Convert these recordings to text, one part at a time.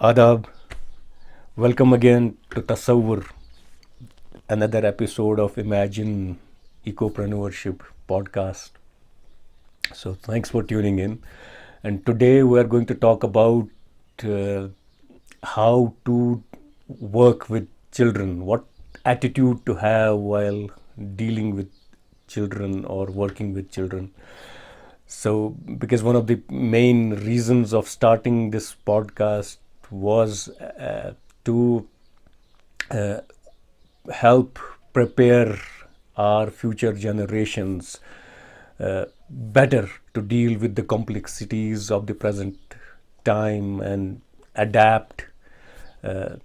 Adab, welcome again to Tasawwur, another episode of Imagine Ecopreneurship podcast. So, thanks for tuning in. And today we are going to talk about uh, how to work with children, what attitude to have while dealing with children or working with children. So, because one of the main reasons of starting this podcast was to uh, help prepare our future generations better to deal with the complexities of the present time and adapt uh,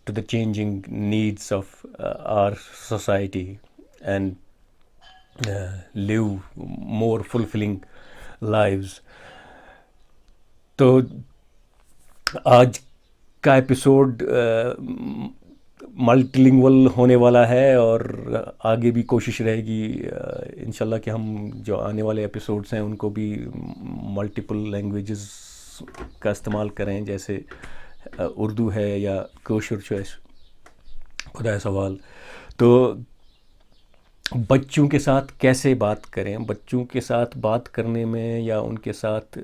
to the changing needs of our society and live more fulfilling lives. तो आज का episode multilingual होने वाला है और आगे भी कोशिश रहेगी इंशाल्लाह कि हम जो आने वाले एपिसोड्स हैं उनको भी मल्टीपल लैंग्वेजेस का इस्तेमाल करें, जैसे उर्दू है या कोशर चॉइस खुदा सवाल। तो बच्चों के साथ कैसे बात करें, बच्चों के साथ बात करने में या उनके साथ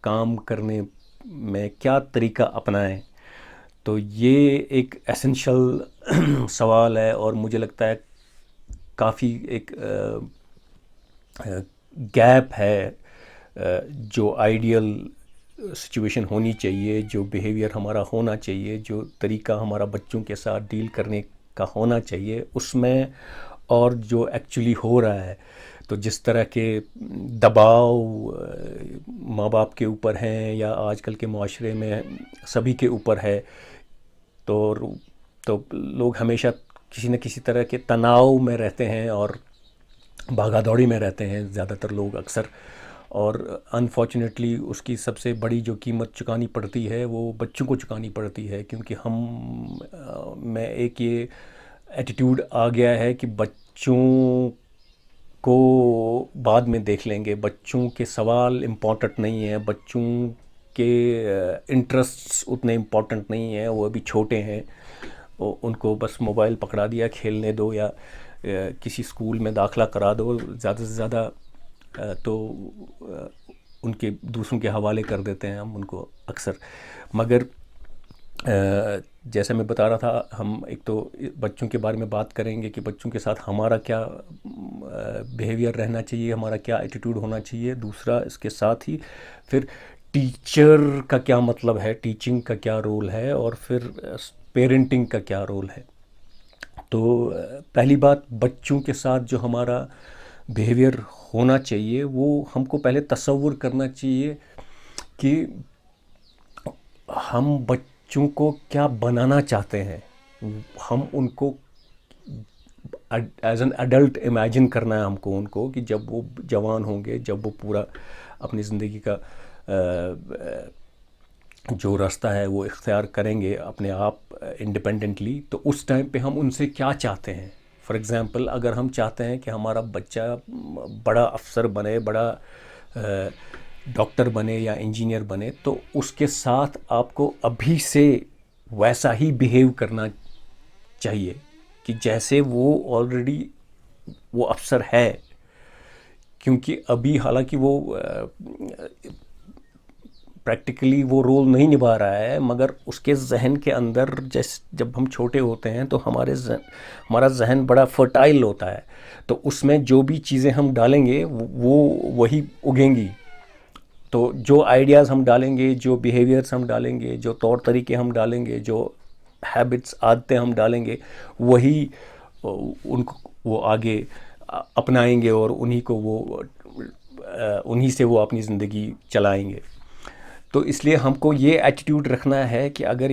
काम करने में क्या तरीका अपनाएं, तो ये एक एसेंशियल सवाल है और मुझे लगता है काफ़ी एक गैप है जो आइडियल सिचुएशन होनी चाहिए, जो बिहेवियर हमारा होना चाहिए, जो तरीका हमारा बच्चों के साथ डील करने का होना चाहिए उसमें और जो एक्चुअली हो रहा है। तो जिस तरह के दबाव माँ बाप के ऊपर हैं या आजकल के माशरे में सभी के ऊपर है, तो लोग हमेशा किसी न किसी तरह के तनाव में रहते हैं और भागा दौड़ी में रहते हैं ज़्यादातर लोग अक्सर, और अनफॉर्चुनेटली उसकी सबसे बड़ी जो कीमत चुकानी पड़ती है वो बच्चों को चुकानी पड़ती है, क्योंकि हम में एक ये एटीट्यूड आ गया है कि बच्चों को बाद में देख लेंगे, बच्चों के सवाल इम्पोर्टेंट नहीं है, बच्चों के इंटरेस्ट्स उतने इम्पोर्टेंट नहीं हैं, वो अभी छोटे हैं, उनको बस मोबाइल पकड़ा दिया, खेलने दो या किसी स्कूल में दाखिला करा दो, ज़्यादा से ज़्यादा तो उनके दूसरों के हवाले कर देते हैं हम उनको अक्सर। मगर जैसे मैं बता रहा था, हम एक तो बच्चों के बारे में बात करेंगे कि बच्चों के साथ हमारा क्या बिहेवियर रहना चाहिए, हमारा क्या एटीट्यूड होना चाहिए। दूसरा इसके साथ ही फिर टीचर का क्या मतलब है, टीचिंग का क्या रोल है, और फिर पेरेंटिंग का क्या रोल है। तो पहली बात, बच्चों के साथ जो हमारा बिहेवियर होना चाहिए वो हमको पहले तसव्वुर करना चाहिए कि हम बच्चों को क्या बनाना चाहते हैं, हम उनको एज एन एडल्ट इमेजिन करना है हमको उनको, कि जब वो जवान होंगे, जब वो पूरा अपनी ज़िंदगी का जो रास्ता है वो इख्तियार करेंगे अपने आप इंडिपेंडेंटली, तो उस टाइम पे हम उनसे क्या चाहते हैं। फॉर एग्ज़ाम्पल, अगर हम चाहते हैं कि हमारा बच्चा बड़ा अफसर बने, बड़ा डॉक्टर बने या इंजीनियर बने, तो उसके साथ आपको अभी से वैसा ही बिहेव करना चाहिए कि जैसे वो ऑलरेडी वो अफसर है। क्योंकि अभी हालांकि वो प्रैक्टिकली वो रोल नहीं निभा रहा है, मगर उसके जहन के अंदर जब हम छोटे होते हैं तो हमारा जहन बड़ा फर्टाइल होता है, तो उसमें जो भी चीज़ें हम डालेंगे वो वही उगेंगी। तो जो आइडियाज़ हम डालेंगे, जो बिहेवियर्स हम डालेंगे, जो तौर तरीके हम डालेंगे, जो हैबिट्स आदतें हम डालेंगे, वही उनको वो आगे अपनाएंगे और उन्हीं से वो अपनी ज़िंदगी चलाएंगे। तो इसलिए हमको ये एटीट्यूड रखना है कि अगर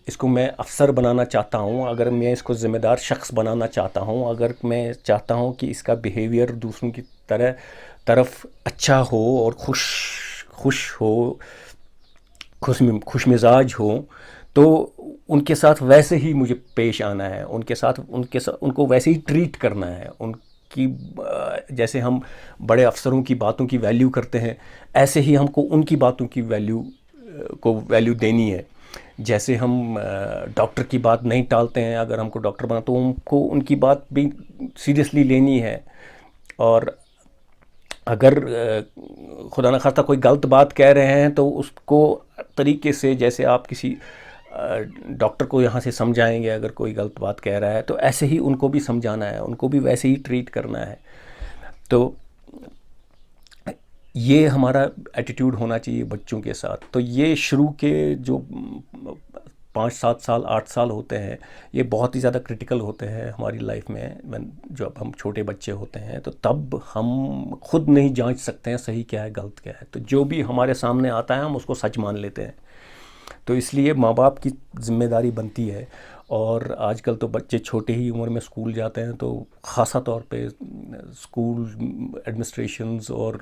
इसको मैं अफसर बनाना चाहता हूँ, अगर मैं इसको ज़िम्मेदार शख्स बनाना चाहता हूँ, अगर मैं चाहता हूँ कि इसका बिहेवियर दूसरों की तरफ अच्छा हो और खुश हो, खुश मिजाज हो, तो उनके साथ वैसे ही मुझे पेश आना है, उनको वैसे ही ट्रीट करना है, उनकी जैसे हम बड़े अफसरों की बातों की वैल्यू करते हैं, ऐसे ही हमको उनकी बातों की वैल्यू देनी है। जैसे हम डॉक्टर की बात नहीं टालते हैं, अगर हमको डॉक्टर बना तो उनको उनकी बात भी सीरियसली लेनी है। और अगर खुदा न खास्ता कोई गलत बात कह रहे हैं तो उसको तरीके से, जैसे आप किसी डॉक्टर को यहाँ से समझाएंगे अगर कोई गलत बात कह रहा है, तो ऐसे ही उनको भी समझाना है, उनको भी वैसे ही ट्रीट करना है। तो ये हमारा एटीट्यूड होना चाहिए बच्चों के साथ। तो ये शुरू के जो 5-7 साल 8 साल होते हैं, ये बहुत ही ज़्यादा क्रिटिकल होते हैं हमारी लाइफ में। जब हम छोटे बच्चे होते हैं तो तब हम खुद नहीं जांच सकते हैं सही क्या है गलत क्या है, तो जो भी हमारे सामने आता है हम उसको सच मान लेते हैं। तो इसलिए माँ बाप की ज़िम्मेदारी बनती है। और आजकल तो बच्चे छोटे ही उम्र में स्कूल जाते हैं, तो ख़ासा तौर पे स्कूल एडमिनिस्ट्रेशंस और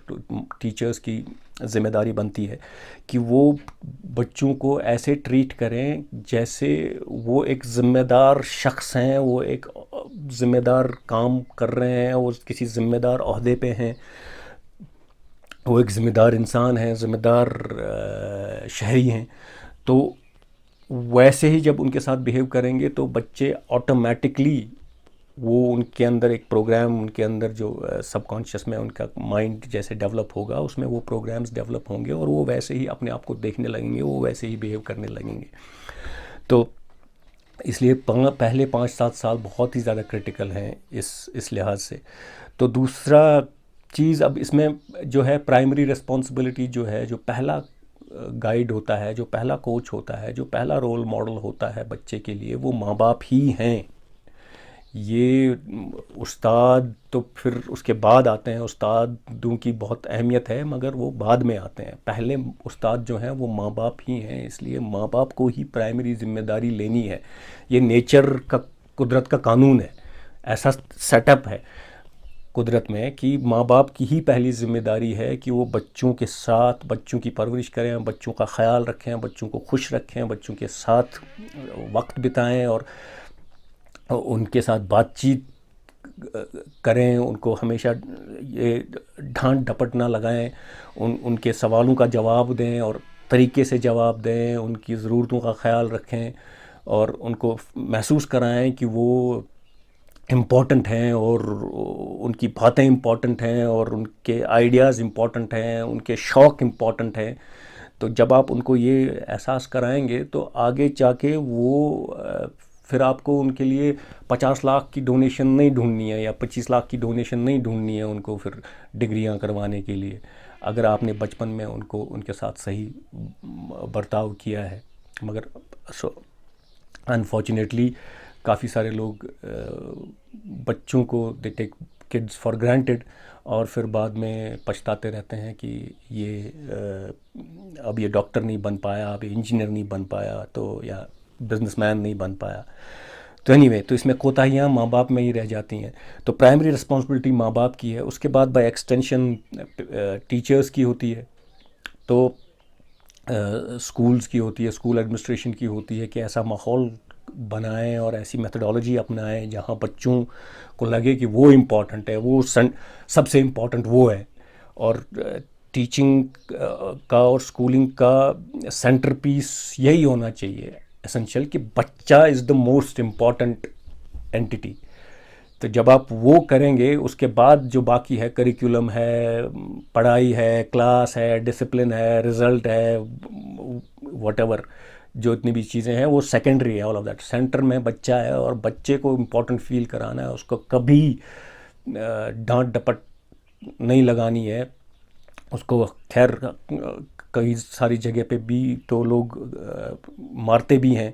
टीचर्स की ज़िम्मेदारी बनती है कि वो बच्चों को ऐसे ट्रीट करें जैसे वो एक ज़िम्मेदार शख्स हैं, वो एक ज़िम्मेदार काम कर रहे हैं, वो किसी ज़िम्मेदार ओहदे पे हैं, वो एक ज़िम्मेदार इंसान हैं, ज़िम्मेदार शहरी हैं। तो वैसे ही जब उनके साथ बिहेव करेंगे तो बच्चे ऑटोमेटिकली, वो उनके अंदर एक प्रोग्राम, उनके अंदर जो सबकॉन्शियस में उनका माइंड जैसे डेवलप होगा, उसमें वो प्रोग्राम्स डेवलप होंगे और वो वैसे ही अपने आप को देखने लगेंगे, वो वैसे ही बिहेव करने लगेंगे। तो इसलिए पहले 5-7 साल बहुत ही ज़्यादा क्रिटिकल हैं इस लिहाज से। तो दूसरा चीज़ अब इसमें जो है, प्राइमरी रिस्पॉन्सिबिलिटी जो है, जो पहला गाइड होता है, जो पहला कोच होता है, जो पहला रोल मॉडल होता है बच्चे के लिए, वो माँ बाप ही हैं। ये उस्ताद तो फिर उसके बाद आते हैं, उस्तादों की बहुत अहमियत है मगर वो बाद में आते हैं। पहले उस्ताद जो हैं वो माँ बाप ही हैं, इसलिए माँ बाप को ही प्राइमरी जिम्मेदारी लेनी है। ये नेचर का, कुदरत का कानून है, ऐसा सेटअप है कुदरत में कि माँ बाप की ही पहली ज़िम्मेदारी है कि वो बच्चों के साथ बच्चों की परवरिश करें, बच्चों का ख़याल रखें, बच्चों को खुश रखें, बच्चों के साथ वक्त बिताएं और उनके साथ बातचीत करें, उनको हमेशा ये डांट डपट ना लगाएं, उनके सवालों का जवाब दें और तरीके से जवाब दें, उनकी ज़रूरतों का ख़याल रखें और उनको महसूस कराएं कि वो इम्पॉर्टेंट हैं और उनकी बातें इम्पॉर्टेंट हैं और उनके आइडियाज़ इम्पॉर्टेंट हैं, उनके शौक़ इम्पॉर्टेंट हैं। तो जब आप उनको ये एहसास कराएंगे तो आगे जाके वो फिर आपको उनके लिए 50 लाख की डोनेशन नहीं ढूंढनी है या 25 लाख की डोनेशन नहीं ढूंढनी है उनको फिर डिग्रियां करवाने के लिए, अगर आपने बचपन में उनको उनके साथ सही बर्ताव किया है। मगर अनफॉर्चुनेटली काफ़ी सारे लोग बच्चों को they take kids for granted और फिर बाद में पछताते रहते हैं कि ये अब ये डॉक्टर नहीं बन पाया, अब ये इंजीनियर नहीं बन पाया, तो या बिजनेसमैन नहीं बन पाया। तो एनीवे, तो इसमें कोताहियाँ माँ बाप में ही रह जाती हैं। तो प्राइमरी रिस्पॉन्सिबिलिटी माँ बाप की है, उसके बाद बाय एक्सटेंशन टीचर्स की होती है, तो स्कूल्स की होती है, स्कूल एडमिनिस्ट्रेशन की होती है कि ऐसा माहौल बनाएं और ऐसी मेथडोलॉजी अपनाएं जहां बच्चों को लगे कि वो इम्पॉर्टेंट है, वो सबसे इम्पॉर्टेंट वो है। और टीचिंग का और स्कूलिंग का सेंटर पीस यही होना चाहिए एसेंशियल, कि बच्चा is the most important entity. तो जब आप वो करेंगे उसके बाद जो बाकी है, करिकुलम है, पढ़ाई है, क्लास है, डिसिप्लिन है, रिज़ल्ट है, व्हाटएवर जो इतनी भी चीज़ें हैं वो सेकेंडरी है। ऑल ऑफ दैट, सेंटर में बच्चा है और बच्चे को इम्पोर्टेंट फील कराना है, उसको कभी डांट डपट नहीं लगानी है उसको। खैर कई सारी जगह पे भी तो लोग मारते भी हैं,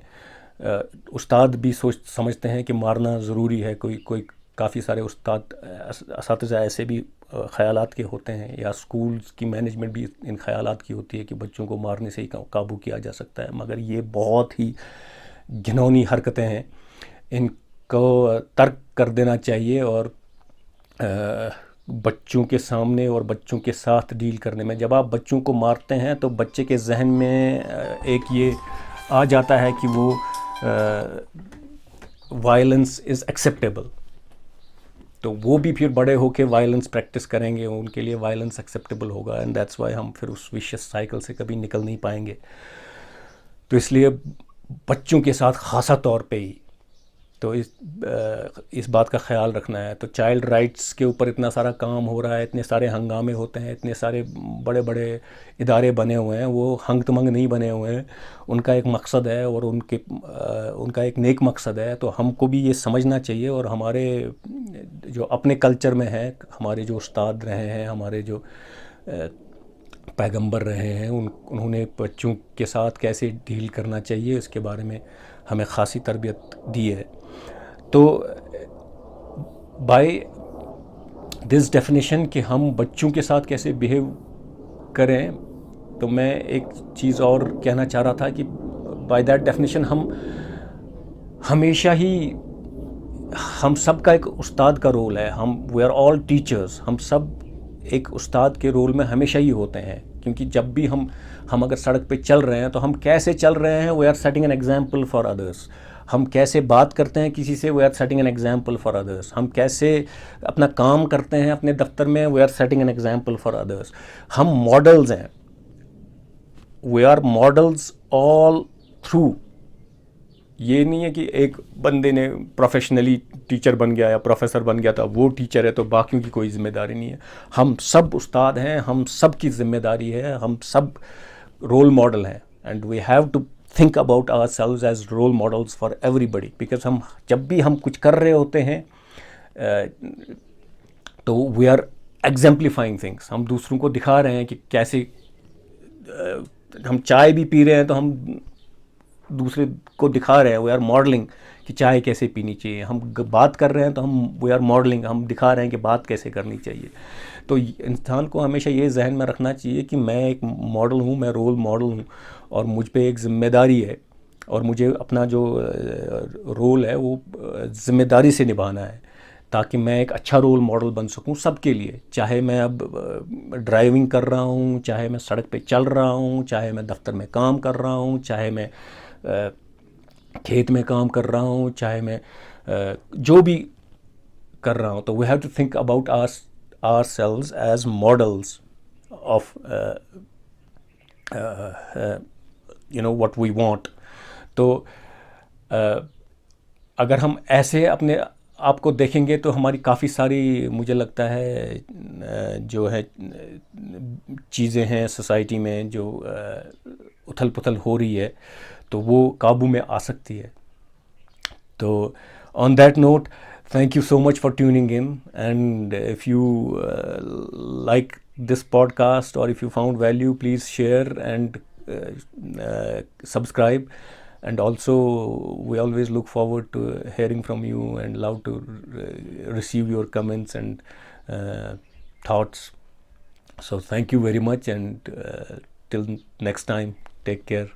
उस्ताद भी समझते हैं कि मारना ज़रूरी है। कोई काफ़ी सारे उस्ताद असातिज़ा ऐसे भी ख़यालात के होते हैं, या स्कूल्स की मैनेजमेंट भी इन ख़यालात की होती है कि बच्चों को मारने से ही काबू किया जा सकता है। मगर ये बहुत ही घिनौनी हरकतें हैं, इनको तर्क कर देना चाहिए और बच्चों के सामने और बच्चों के साथ डील करने में, जब आप बच्चों को मारते हैं तो बच्चे के जहन में एक ये आ जाता है कि वो वायलेंस इज़ एक्सेप्टेबल, तो वो भी फिर बड़े होके वायलेंस प्रैक्टिस करेंगे, उनके लिए वायलेंस एक्सेप्टेबल होगा, एंड दैट्स वाई हम फिर उस विशियस साइकिल से कभी निकल नहीं पाएंगे। तो इसलिए बच्चों के साथ ख़ासा तौर पे ही। तो इस बात का ख्याल रखना है। तो चाइल्ड राइट्स के ऊपर इतना सारा काम हो रहा है, इतने सारे हंगामे होते हैं, इतने सारे बड़े बड़े इदारे बने हुए हैं, वो हंग तमंग नहीं बने हुए हैं। उनका एक मकसद है और उनका एक नेक मकसद है। तो हमको भी ये समझना चाहिए, और हमारे जो अपने कल्चर में है, हमारे जो उस्ताद रहे हैं, हमारे जो पैगंबर रहे हैं, उन्होंने बच्चों के साथ कैसे डील करना चाहिए इसके बारे में हमें ख़ासी तरबियत दी है। तो बाय दिस डेफिनेशन कि हम बच्चों के साथ कैसे बिहेव करें, तो मैं एक चीज़ और कहना चाह रहा था कि बाय दैट डेफिनेशन हम हमेशा ही, हम सब का एक उस्ताद का रोल है। वी आर ऑल टीचर्स, हम सब एक उस्ताद के रोल में हमेशा ही होते हैं। क्योंकि जब भी हम अगर सड़क पे चल रहे हैं तो हम कैसे चल रहे हैं, we are setting an example for others. हम कैसे बात करते हैं किसी से, we are setting an example for others. हम कैसे अपना काम करते हैं अपने दफ्तर में, we are setting an example for others. हम मॉडल्स हैं, we are models all through. ये नहीं है कि एक बंदे ने प्रोफेशनली टीचर बन गया या प्रोफेसर बन गया था, वो टीचर है तो बाकियों की कोई ज़िम्मेदारी नहीं है। हम सब उस्ताद हैं, हम सब की ज़िम्मेदारी है, हम सब रोल मॉडल हैं। And we have to think about ourselves as role models for everybody. Because हम जब भी हम कुछ कर रहे होते हैं तो वी आर एग्जाम्प्लीफाइंग थिंग्स। हम दूसरों को दिखा रहे हैं कि कैसे, हम चाय भी पी रहे हैं तो हम दूसरे को दिखा रहे हैं, वी आर मॉडलिंग कि चाय कैसे पीनी चाहिए। हम बात कर रहे हैं तो हम वी आर मॉडलिंग, हम दिखा रहे हैं कि बात कैसे करनी चाहिए। तो इंसान को हमेशा ये जहन में रखना चाहिए कि मैं एक मॉडल हूँ, मैं रोल मॉडल हूँ, और मुझ पे एक ज़िम्मेदारी है, और मुझे अपना जो रोल है वो ज़िम्मेदारी से निभाना है, ताकि मैं एक अच्छा रोल मॉडल बन सकूं सबके लिए। चाहे मैं अब ड्राइविंग कर रहा हूं, चाहे मैं सड़क पे चल रहा हूं, चाहे मैं दफ्तर में काम कर रहा हूं, चाहे मैं खेत में काम कर रहा हूँ, चाहे मैं जो भी कर रहा हूँ। तो we have to think about ourselves as models of what we want. तो अगर हम ऐसे अपने आप को देखेंगे तो हमारी काफ़ी सारी, मुझे लगता है, जो है चीज़ें हैं सोसाइटी में जो उथल पुथल हो रही है, तो वो काबू में आ सकती है। तो on that note, thank you so much for tuning in, and if you like this podcast, or if you found value, please share and subscribe. And also, we always look forward to hearing from you and love to receive your comments and thoughts. So thank you very much, and till next time, take care.